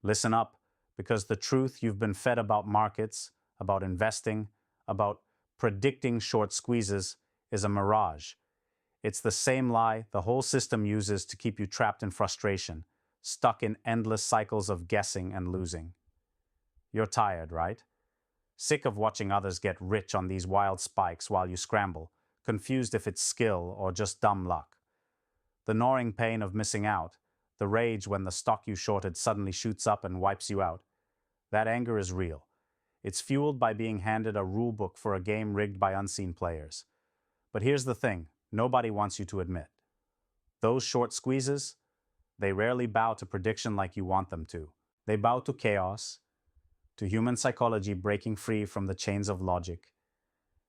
Listen up, because the truth you've been fed about markets, about investing, about predicting short squeezes is a mirage. It's the same lie the whole system uses to keep you trapped in frustration, stuck in endless cycles of guessing and losing. You're tired, right? Sick of watching others get rich on these wild spikes while you scramble, confused if it's skill or just dumb luck. The gnawing pain of missing out, the rage when the stock you shorted suddenly shoots up and wipes you out. That anger is real. It's fueled by being handed a rule book for a game rigged by unseen players. But here's the thing nobody wants you to admit. Those short squeezes, they rarely bow to prediction like you want them to. They bow to chaos, to human psychology breaking free from the chains of logic,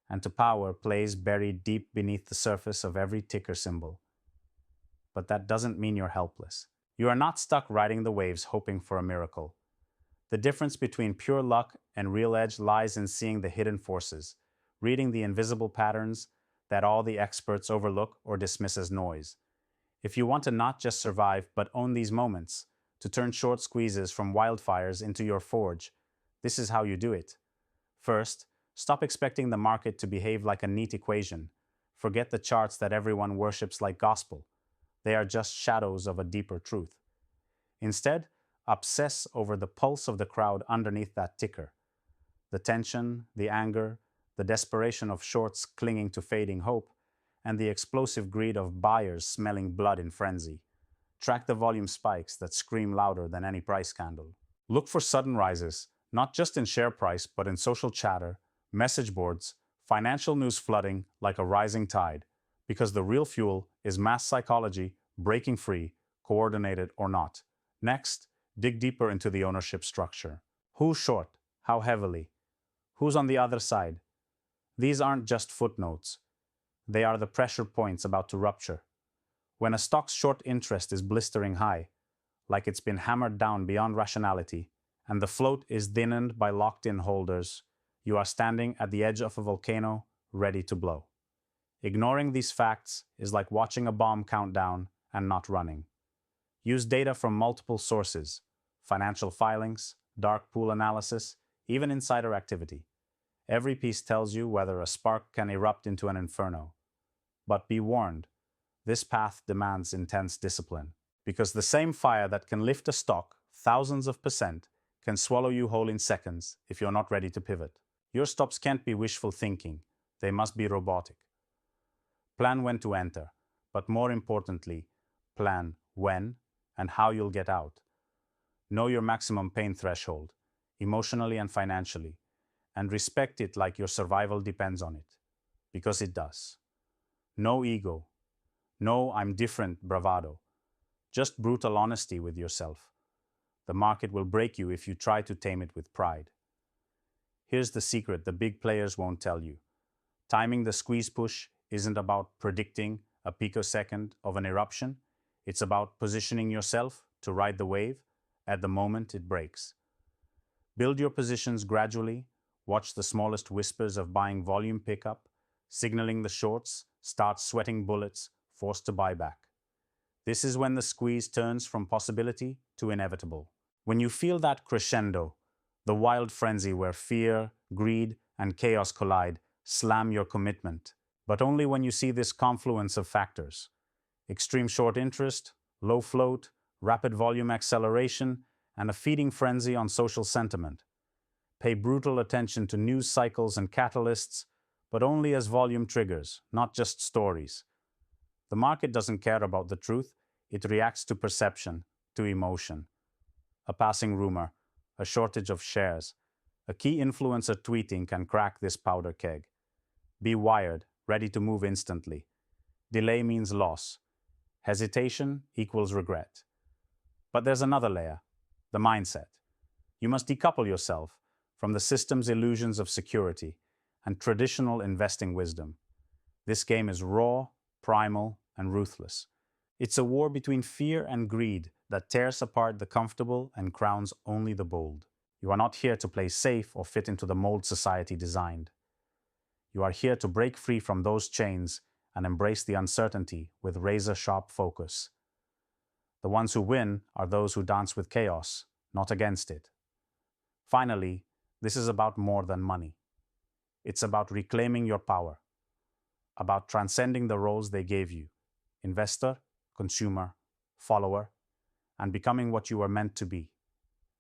and to power plays buried deep beneath the surface of every ticker symbol. But that doesn't mean you're helpless. You are not stuck riding the waves hoping for a miracle. The difference between pure luck and real edge lies in seeing the hidden forces, reading the invisible patterns that all the experts overlook or dismiss as noise. If you want to not just survive but own these moments, to turn short squeezes from wildfires into your forge, this is how you do it. First, stop expecting the market to behave like a neat equation. Forget the charts that everyone worships like gospel. They are just shadows of a deeper truth. Instead, obsess over the pulse of the crowd underneath that ticker. The tension, the anger, the desperation of shorts clinging to fading hope, and the explosive greed of buyers smelling blood in frenzy. Track the volume spikes that scream louder than any price candle. Look for sudden rises, not just in share price, but in social chatter, message boards, financial news flooding like a rising tide, because the real fuel is mass psychology breaking free, coordinated or not. Next, dig deeper into the ownership structure. Who's short? How heavily? Who's on the other side? These aren't just footnotes. They are the pressure points about to rupture. When a stock's short interest is blistering high, like it's been hammered down beyond rationality, and the float is thinned by locked-in holders, you are standing at the edge of a volcano ready to blow. Ignoring these facts is like watching a bomb count down and not running. Use data from multiple sources, financial filings, dark pool analysis, even insider activity. Every piece tells you whether a spark can erupt into an inferno. But be warned, this path demands intense discipline, because the same fire that can lift a stock thousands of percent can swallow you whole in seconds if you're not ready to pivot. Your stops can't be wishful thinking, they must be robotic. Plan when to enter, but more importantly, plan when and how you'll get out. Know your maximum pain threshold, emotionally and financially, and respect it like your survival depends on it, because it does. No ego, no I'm different bravado, just brutal honesty with yourself. The market will break you if you try to tame it with pride. Here's the secret the big players won't tell you. Timing the squeeze push isn't about predicting a picosecond of an eruption. It's about positioning yourself to ride the wave at the moment it breaks. Build your positions gradually. Watch the smallest whispers of buying volume pick up, signaling the shorts start sweating bullets, forced to buy back. This is when the squeeze turns from possibility to inevitable. When you feel that crescendo, the wild frenzy where fear, greed, and chaos collide, slam your commitment. But only when you see this confluence of factors: extreme short interest, low float, rapid volume acceleration, and a feeding frenzy on social sentiment. Pay brutal attention to news cycles and catalysts, but only as volume triggers, not just stories. The market doesn't care about the truth, it reacts to perception, to emotion. A passing rumor, a shortage of shares, a key influencer tweeting can crack this powder keg. Be wired, ready to move instantly. Delay means loss. Hesitation equals regret. But there's another layer, the mindset. You must decouple yourself from the system's illusions of security and traditional investing wisdom. This game is raw, primal, and ruthless. It's a war between fear and greed that tears apart the comfortable and crowns only the bold. You are not here to play safe or fit into the mold society designed. You are here to break free from those chains and embrace the uncertainty with razor-sharp focus. The ones who win are those who dance with chaos, not against it. Finally, this is about more than money. It's about reclaiming your power, about transcending the roles they gave you: investor, consumer, follower, and becoming what you were meant to be: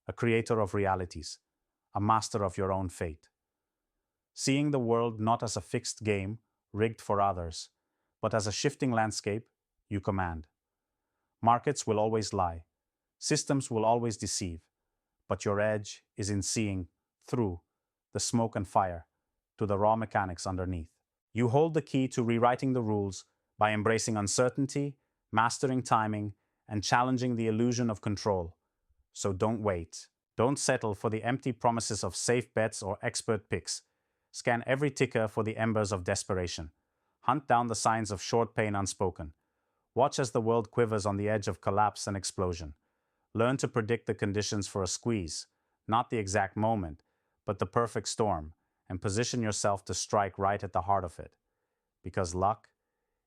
a creator of realities, a master of your own fate. Seeing the world not as a fixed game rigged for others, but as a shifting landscape you command. Markets will always lie, systems will always deceive, but your edge is in seeing through the smoke and fire to the raw mechanics underneath. You hold the key to rewriting the rules by embracing uncertainty, mastering timing, and challenging the illusion of control. So don't wait. Don't settle for the empty promises of safe bets or expert picks. Scan every ticker for the embers of desperation. Hunt down the signs of short pain unspoken. Watch as the world quivers on the edge of collapse and explosion. Learn to predict the conditions for a squeeze, not the exact moment, but the perfect storm, and position yourself to strike right at the heart of it. Because luck,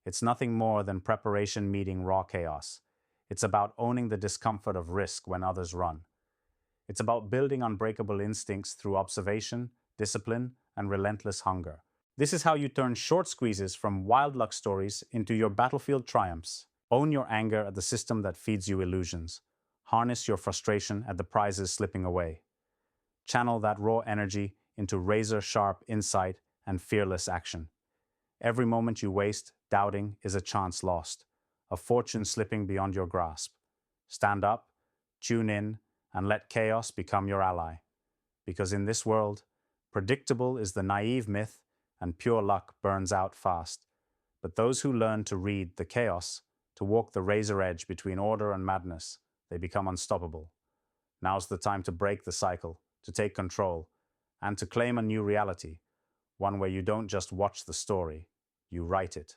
it's nothing more than preparation meeting raw chaos. It's about owning the discomfort of risk when others run. It's about building unbreakable instincts through observation, discipline, and relentless hunger. This is how you turn short squeezes from wild luck stories into your battlefield triumphs. Own your anger at the system that feeds you illusions. Harness your frustration at the prizes slipping away. Channel that raw energy into razor-sharp insight and fearless action. Every moment you waste doubting is a chance lost, a fortune slipping beyond your grasp. Stand up, tune in, and let chaos become your ally. Because in this world, predictable is the naive myth and pure luck burns out fast. But those who learn to read the chaos, to walk the razor edge between order and madness, they become unstoppable. Now's the time to break the cycle, to take control, and to claim a new reality, one where you don't just watch the story, you write it.